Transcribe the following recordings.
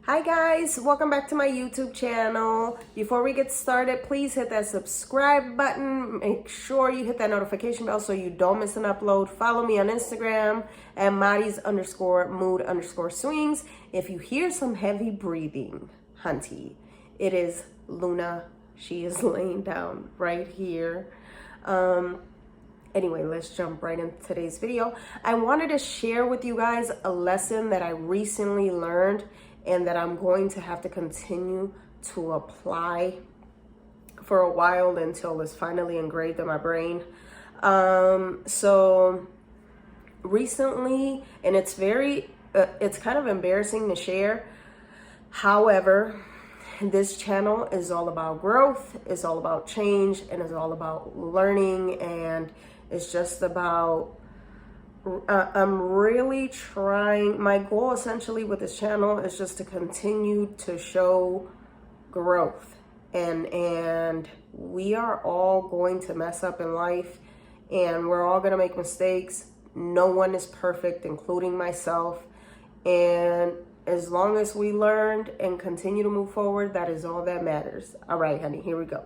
Hi guys, welcome back to my YouTube channel. Before we get started, please hit that subscribe button. Make sure you hit that notification bell so you don't miss an upload. Follow me on Instagram at Maddie's_mood_swings. If you hear some heavy breathing, hunty, it is Luna. She is laying down right here. Anyway, let's jump right into today's video. I wanted to share with you guys a lesson that I recently learned and that I'm going to have to continue to apply for a while until it's finally engraved in my brain. So recently, and it's kind of embarrassing to share. However, this channel is all about growth, it's all about change, and it's all about learning, and it's just about I'm really trying. My goal essentially with this channel is just to continue to show growth, and we are all going to mess up in life, and we're all going to make mistakes. No one is perfect, including myself, and as long as we learned and continue to move forward, that is all that matters. All right, honey, here we go.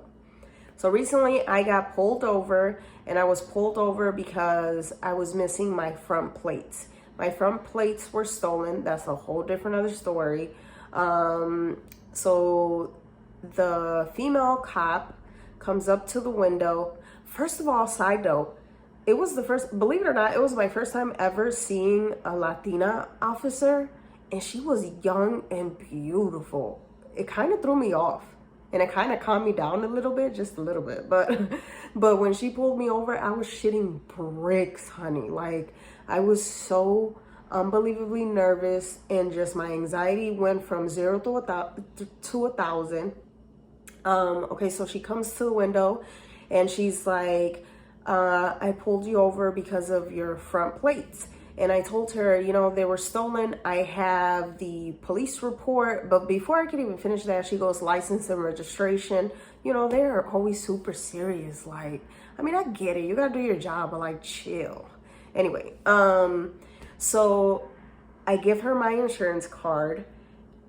So recently I got pulled over, and I was pulled over because I was missing my front plates. My front plates were stolen. That's a whole different other story. So the female cop comes up to the window. First of all, side note, it was believe it or not, it was my first time ever seeing a Latina officer, and she was young and beautiful. It kind of threw me off. And it kind of calmed me down a little bit, just a little bit. But when she pulled me over, I was shitting bricks, honey. Like, I was so unbelievably nervous, and just my anxiety went from 0 to 1,000. Okay, so she comes to the window, and she's like, I pulled you over because of your front plates. And I told her, they were stolen. I have the police report. But before I could even finish that, she goes, license and registration. They're always super serious. Like, I mean, I get it. You got to do your job, but like, chill. Anyway, so I give her my insurance card.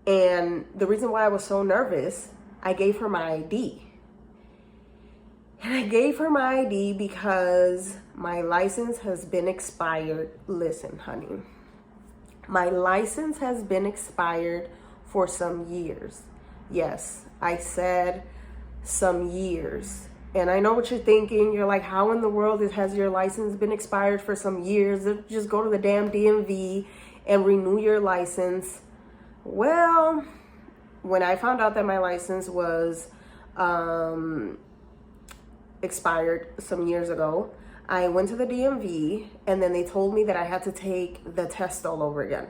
And the reason why I was so nervous, I gave her my ID. And I gave her my ID because my license has been expired. Listen, honey, my license has been expired for some years. Yes, I said some years. And I know what you're thinking. You're like, how in the world has your license been expired for some years? Just go to the damn DMV and renew your license. Well, when I found out that my license was expired some years ago, I went to the DMV, and then they told me that I had to take the test all over again.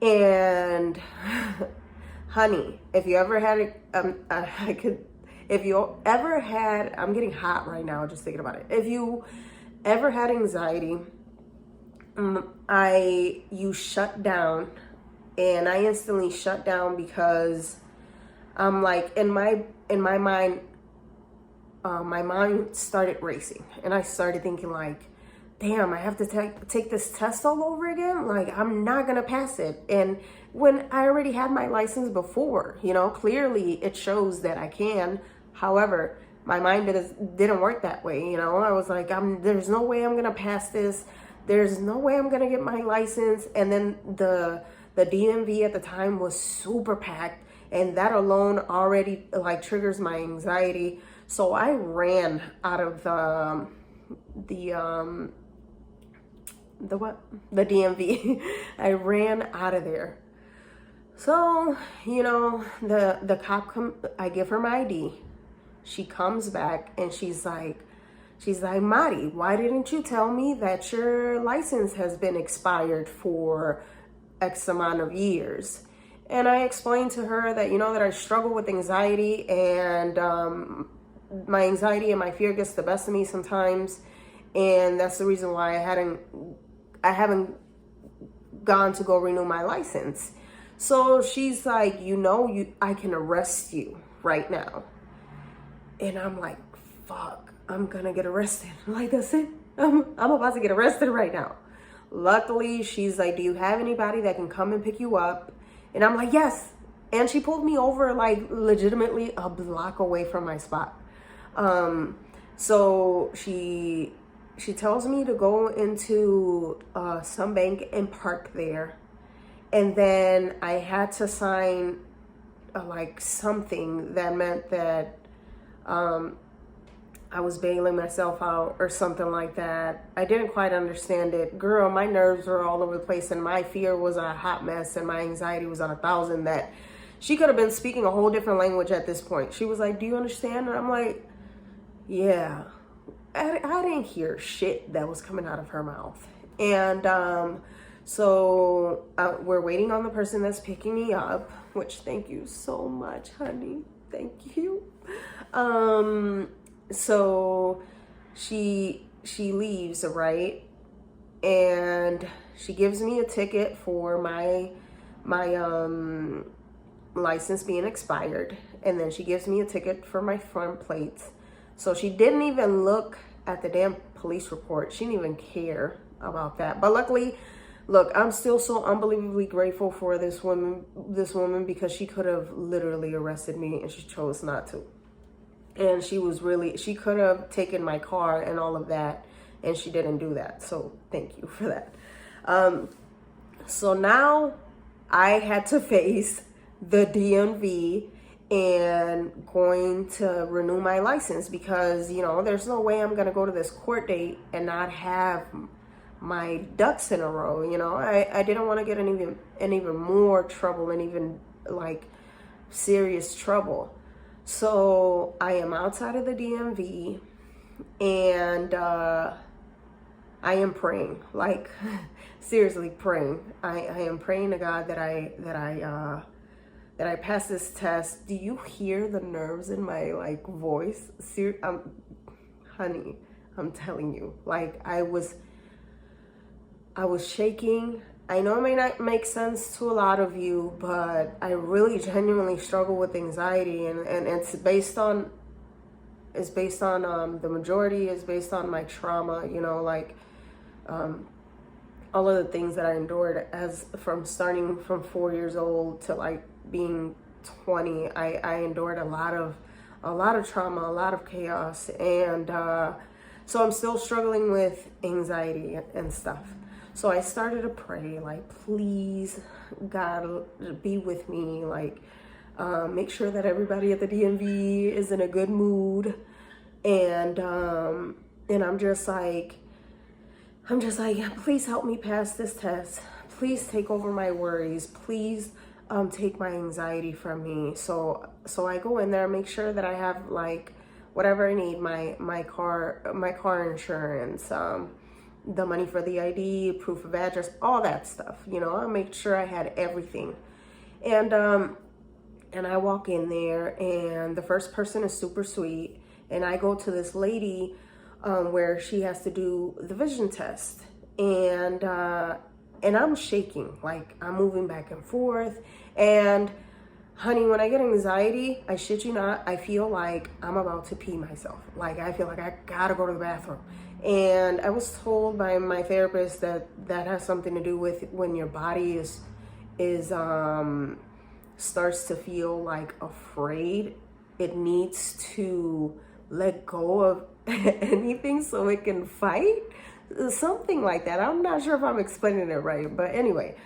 And honey, if you ever had I'm getting hot right now just thinking about it. If you ever had anxiety, you shut down, and I instantly shut down because I'm like, in my mind, my mind started racing, and I started thinking like, damn, I have to take this test all over again. Like, I'm not gonna pass it. And when I already had my license before, clearly it shows that I can. However, my mind didn't work that way. I was like, there's no way I'm gonna pass this. There's no way I'm gonna get my license. And then the DMV at the time was super packed, and that alone already like triggers my anxiety. So I ran out of the DMV. I ran out of there. So, the cop I give her my ID. She comes back, and she's like, Mari, why didn't you tell me that your license has been expired for X amount of years? And I explained to her that, that I struggle with anxiety, and my anxiety and my fear gets the best of me sometimes, and that's the reason why I haven't gone to go renew my license. So she's like, I can arrest you right now. And I'm like, fuck, I'm gonna get arrested. Like, that's it. I'm about to get arrested right now. Luckily, she's like, do you have anybody that can come and pick you up And I'm like, yes. And she pulled me over like legitimately a block away from my spot. So she tells me to go into some bank and park there. And then I had to sign like something that meant that I was bailing myself out or something like that. I didn't quite understand it. Girl, my nerves were all over the place and my fear was a hot mess and my anxiety was on 1,000, that she could have been speaking a whole different language at this point. She was like, do you understand? And I'm like, yeah. I didn't hear shit that was coming out of her mouth. And so we're waiting on the person that's picking me up, which thank you so much, honey. Thank you. So she leaves, right? And she gives me a ticket for my license being expired, and then she gives me a ticket for my front plates. So she didn't even look at the damn police report. She didn't even care about that. But luckily, look, I'm still so unbelievably grateful for this woman, because she could have literally arrested me and she chose not to. And she could have taken my car and all of that, and she didn't do that. So thank you for that. So now I had to face the DMV and going to renew my license, because, you know, there's no way I'm going to go to this court date and not have my ducks in a row. You know, I didn't want to get in even more trouble, and even like serious trouble. So I am outside of the DMV, and I am praying, like seriously praying. I am praying to God that I pass this test. Do you hear the nerves in my like voice? Honey, I'm telling you, like I was shaking. I know it may not make sense to a lot of you, but I really genuinely struggle with anxiety, and it's based on the majority is based on my trauma, you know, like all of the things that I endured from starting from 4 years old to like being 20. I endured a lot of trauma, a lot of chaos, and so I'm still struggling with anxiety and stuff. So I started to pray, like, please, God, be with me. Like, make sure that everybody at the DMV is in a good mood. And I'm just like, please help me pass this test. Please take over my worries. Please take my anxiety from me. So I go in there, make sure that I have like whatever I need, my car insurance, the money for the ID, proof of address, all that stuff. You know, I make sure I had everything. And I walk in there, and the first person is super sweet. And I go to this lady where she has to do the vision test. And I'm shaking, like I'm moving back and forth. And honey, when I get anxiety, I shit you not, I feel like I'm about to pee myself. Like I feel like I gotta go to the bathroom. And I was told by my therapist that has something to do with when your body starts to feel like afraid. It needs to let go of anything so it can fight. Something like that. I'm not sure if I'm explaining it right, but anyway.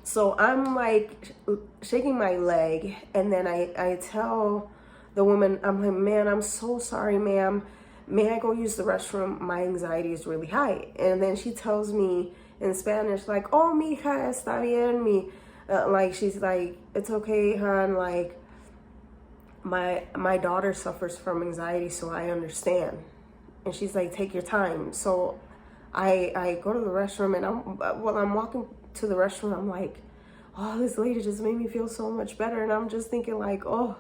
So I'm like shaking my leg, and then I tell the woman, I'm like, man, I'm so sorry, ma'am. May I go use the restroom? My anxiety is really high. And then she tells me in Spanish, like, oh, mija, está bien, like, she's like, it's okay, hon. Like, my daughter suffers from anxiety, so I understand. And she's like, take your time. So I go to the restroom, and I'm walking to the restroom, I'm like, oh, this lady just made me feel so much better. And I'm just thinking like, oh,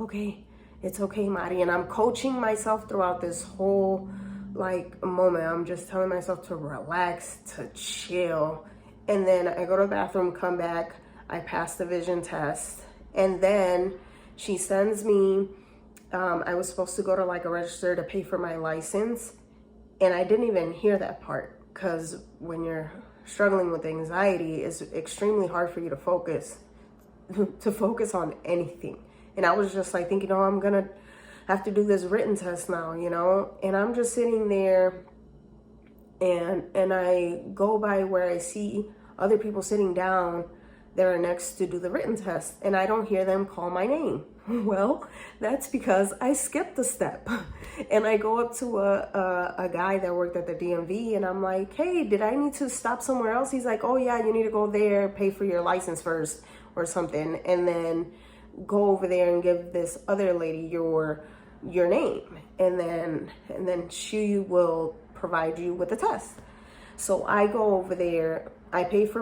okay, it's okay, Mari. And I'm coaching myself throughout this whole like moment. I'm just telling myself to relax, to chill. And then I go to the bathroom, come back, I pass the vision test. And then she sends me, I was supposed to go to like a register to pay for my license. And I didn't even hear that part, because when you're struggling with anxiety, it's extremely hard for you to focus to focus on anything. And I was just like thinking, oh, I'm gonna have to do this written test now, you know? And I'm just sitting there, and I go by where I see other people sitting down that are next to do the written test, and I don't hear them call my name. Well, that's because I skipped a step. And I go up to a guy that worked at the DMV, and I'm like, hey, did I need to stop somewhere else? He's like, oh yeah, you need to go there, pay for your license first or something, and then go over there and give this other lady your name, and then she will provide you with a test. So I go over there, I pay for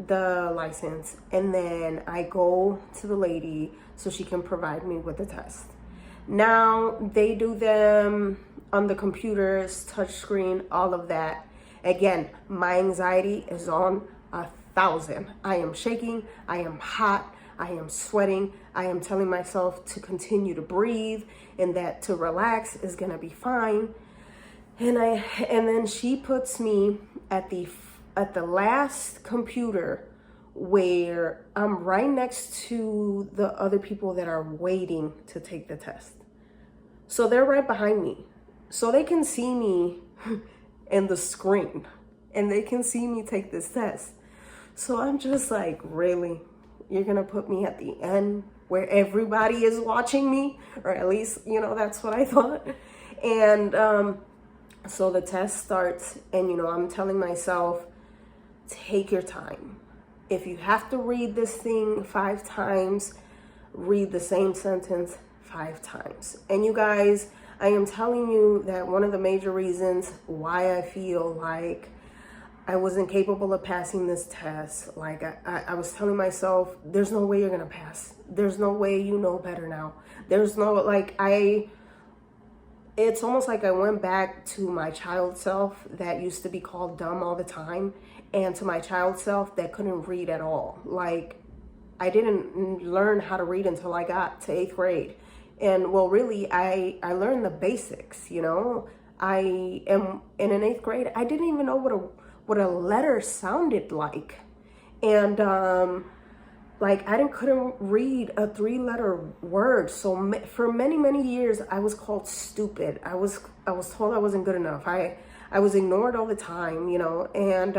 the license, and then I go to the lady so she can provide me with the test. Now they do them on the computers, touch screen, all of that. Again, my anxiety is on 1,000. I am shaking, I am hot, I am sweating. I am telling myself to continue to breathe and that to relax is gonna be fine. And then she puts me at the last computer where I'm right next to the other people that are waiting to take the test. So they're right behind me. So they can see me in the screen and they can see me take this test. So I'm just like, really? You're gonna put me at the end where everybody is watching me? Or at least, you know, that's what I thought. And so the test starts, and you know, I'm telling myself, take your time. If you have to read this thing 5 times, read the same sentence 5 times. And you guys, I am telling you that one of the major reasons why I feel like I wasn't capable of passing this test, like I was telling myself, there's no way you're gonna pass. There's no way, you know better now. There's no, like, it's almost like I went back to my child self that used to be called dumb all the time, and to my child self that couldn't read at all. Like, I didn't learn how to read until I got to 8th grade. And well, really, I learned the basics, you know? I am in an 8th grade, I didn't even know what a letter sounded like. And like, I couldn't read a 3-letter word. So for many years, I was called stupid. I was told I wasn't good enough. I was ignored all the time, you know? And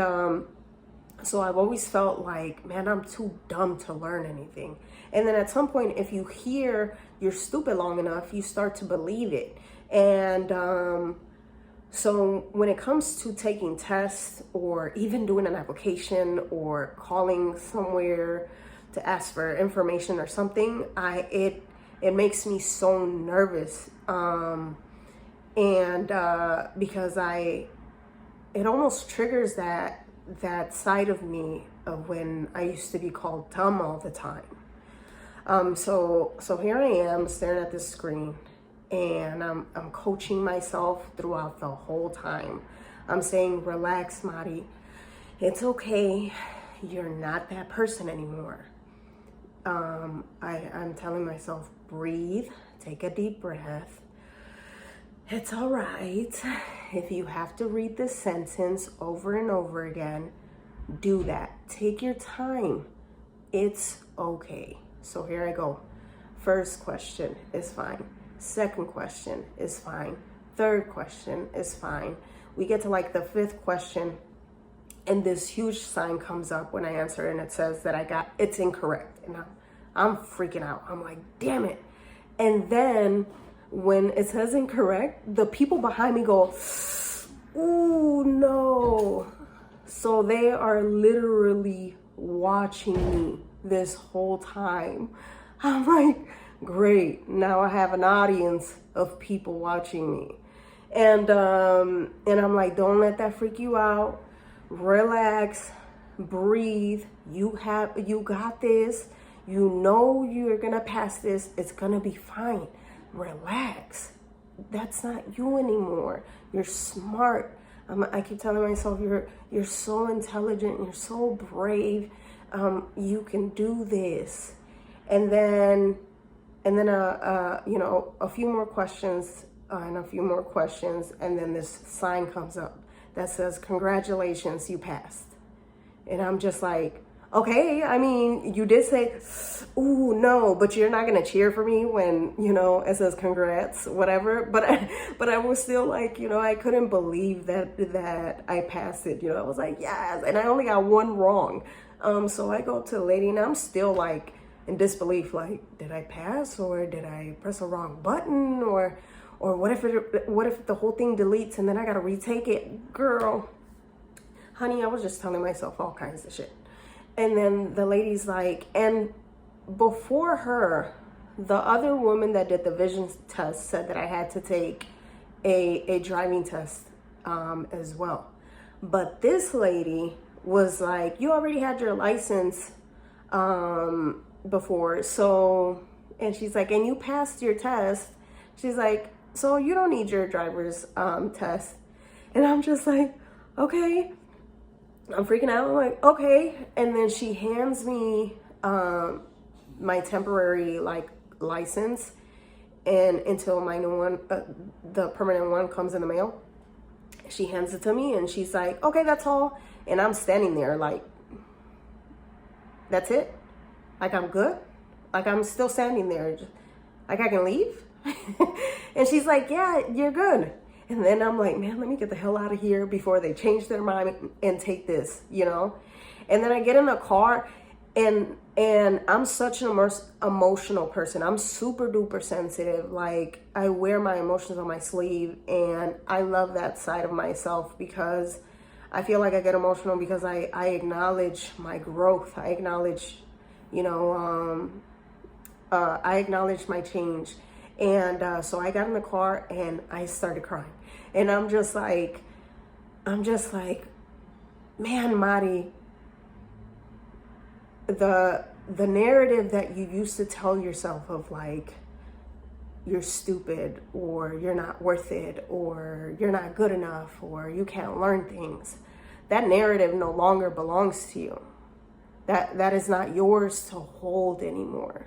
so I've always felt like, man, I'm too dumb to learn anything. And then at some point, if you hear you're stupid long enough, you start to believe it. And so when it comes to taking tests or even doing an application or calling somewhere to ask for information or something, it makes me so nervous. Because it almost triggers that side of me of when I used to be called dumb all the time. So here I am staring at this screen, and I'm coaching myself throughout the whole time. I'm saying, relax, Mari. It's okay. You're not that person anymore. I'm telling myself, breathe, take a deep breath. It's all right. If you have to read this sentence over and over again, do that. Take your time. It's okay. So here I go. First question is fine. Second question is fine. Third question is fine. We get to like the 5th question, and this huge sign comes up when I answer, and it says that it's incorrect. And I'm freaking out. I'm like, damn it. And then when it says incorrect, the people behind me go, ooh, no. So they are literally watching me this whole time. I'm like, great. Now I have an audience of people watching me. And I'm like, don't let that freak you out. Relax, breathe. You got this. You know you're gonna pass this. It's gonna be fine. Relax. That's not you anymore. You're smart. I keep telling myself, you're so intelligent. You're so brave. You can do this. And then you know, a few more questions and a few more questions, and then this sign comes up that says, congratulations, you passed. And I'm just like, okay, I mean, you did say, ooh, no, but you're not gonna cheer for me when, it says congrats, whatever. But I was still like, I couldn't believe that I passed it. I was like, yes, and I only got one wrong. So I go to the lady, and I'm still like in disbelief, like, did I pass, or did I press a wrong button, or what if the whole thing deletes and then I gotta retake it, girl? Honey, I was just telling myself all kinds of shit. And then the lady's like, and before her, the other woman that did the vision test said that I had to take a driving test as well. But this lady was like, you already had your license before, so, and she's like, and you passed your test. She's like, so you don't need your driver's test. And I'm just like, okay. I'm freaking out. I'm like, okay. And then she hands me my temporary license, and until my new one, the permanent one, comes in the mail. She hands it to me, and she's like, okay, that's all. And I'm standing there like, that's it? Like, I'm good? Like, I'm still standing there. Like, I can leave? And she's like, yeah, you're good. And then I'm like, man, let me get the hell out of here before they change their mind and take this, And then I get in the car, and I'm such an emotional person. I'm super duper sensitive. Like, I wear my emotions on my sleeve, and I love that side of myself because I feel like I get emotional because I acknowledge my growth. I acknowledge, I acknowledge my change. And so I got in the car and I started crying. And I'm just like, man, Mari, the narrative that you used to tell yourself of like, you're stupid, or you're not worth it, or you're not good enough, or you can't learn things, that narrative no longer belongs to you. That is not yours to hold anymore.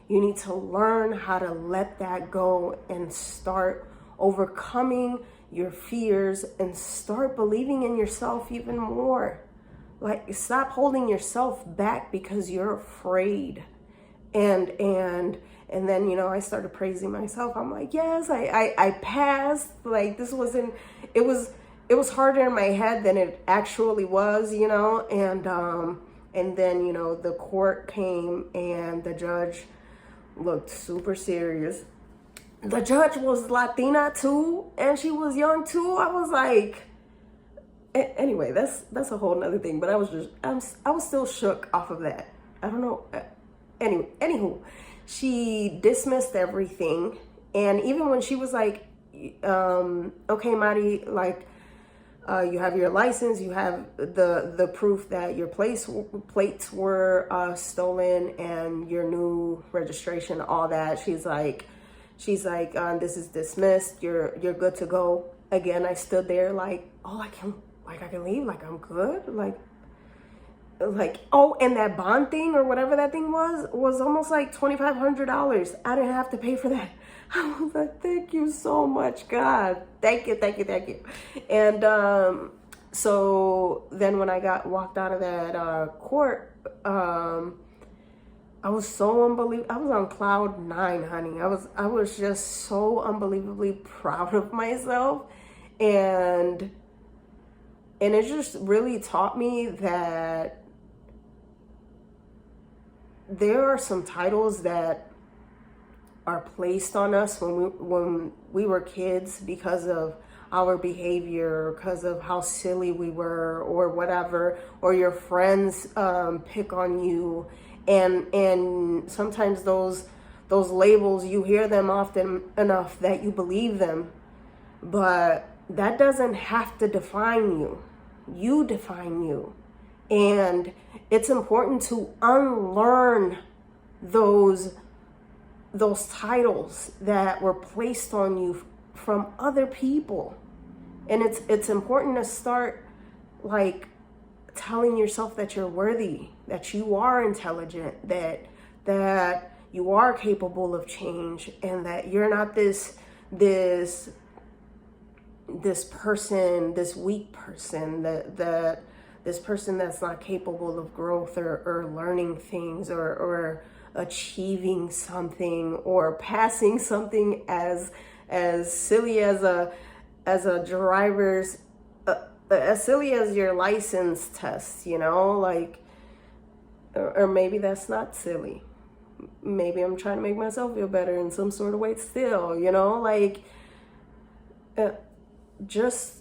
You need to learn how to let that go and start overcoming your fears and start believing in yourself even more. Like, stop holding yourself back because you're afraid. And then, I started praising myself. I'm like, yes, I passed. Like, this wasn't, it was harder in my head than it actually was, and then, the court came and the judge looked super serious. The judge was Latina too, and she was young too. I was like, anyway, that's a whole nother thing. But I was still shook off of that. I don't know. Anywho, she dismissed everything, and even when she was like, okay, Mari, like, you have your license, you have the proof that your plates were stolen, and your new registration, all that. She's like, this is dismissed. You're good to go. Again, I stood there like, oh, I can leave. Like, I'm good. Like, oh, and that bond thing or whatever that thing was almost like $2,500. I didn't have to pay for that. I was like, thank you so much, God. Thank you. And so then when I walked out of that court, I was so unbelievable. I was on cloud 9, honey. I was just so unbelievably proud of myself, and it just really taught me that there are some titles that are placed on us when we were kids because of our behavior, because of how silly we were, or whatever, or your friends pick on you, and sometimes those labels, you hear them often enough that you believe them, but that doesn't have to define you. You define you. And it's important to unlearn those titles that were placed on you from other people. And it's important to start like telling yourself that you're worthy, that you are intelligent, that you are capable of change, and that you're not this person, this weak person that this person that's not capable of growth or learning things or achieving something or passing something as silly as a driver's as silly as your license test, you know, like, or maybe that's not silly. Maybe I'm trying to make myself feel better in some sort of way still, you know, like, just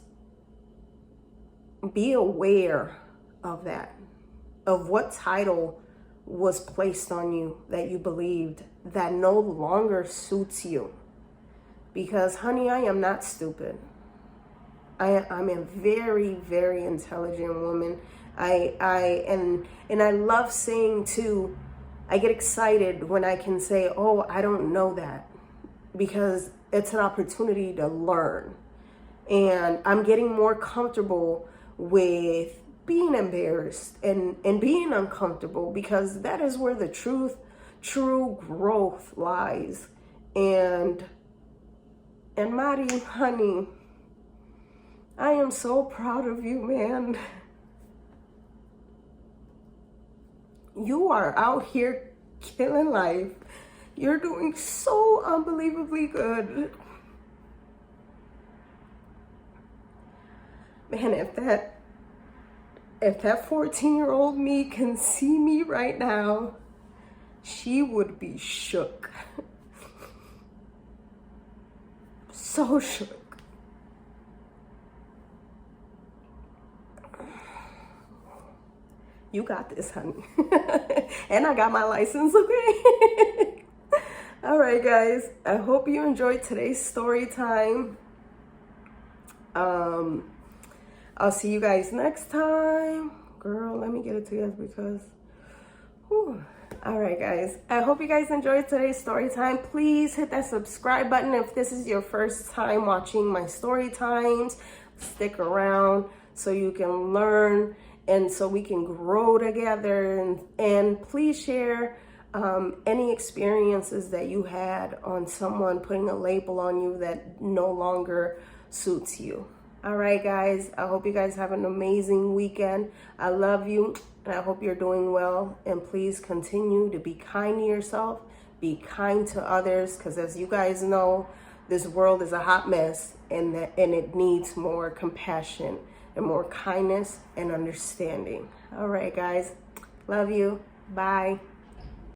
be aware of that, of what title was placed on you that you believed that no longer suits you. Because, honey, I am not stupid. I'm a very, very intelligent woman. And I love saying too, I get excited when I can say, oh, I don't know that, because it's an opportunity to learn. And I'm getting more comfortable with being embarrassed and being uncomfortable, because that is where the true growth lies. And Mari, honey, I am so proud of you, man. You are out here killing life. You're doing so unbelievably good. Man, if that 14-year-old me can see me right now, she would be shook. So shook. You got this, honey. And I got my license, okay? All right, guys. I hope you enjoyed today's story time. I'll see you guys next time. Girl, let me get it together because... Whew. All right, guys. I hope you guys enjoyed today's story time. Please hit that subscribe button if this is your first time watching my story times. Stick around so you can learn and so we can grow together. And please share any experiences that you had on someone putting a label on you that no longer suits you. All right, guys. I hope you guys have an amazing weekend. I love you, and I hope you're doing well. And please continue to be kind to yourself. Be kind to others, because as you guys know, this world is a hot mess, and it needs more compassion and more kindness and understanding. All right, guys. Love you. Bye.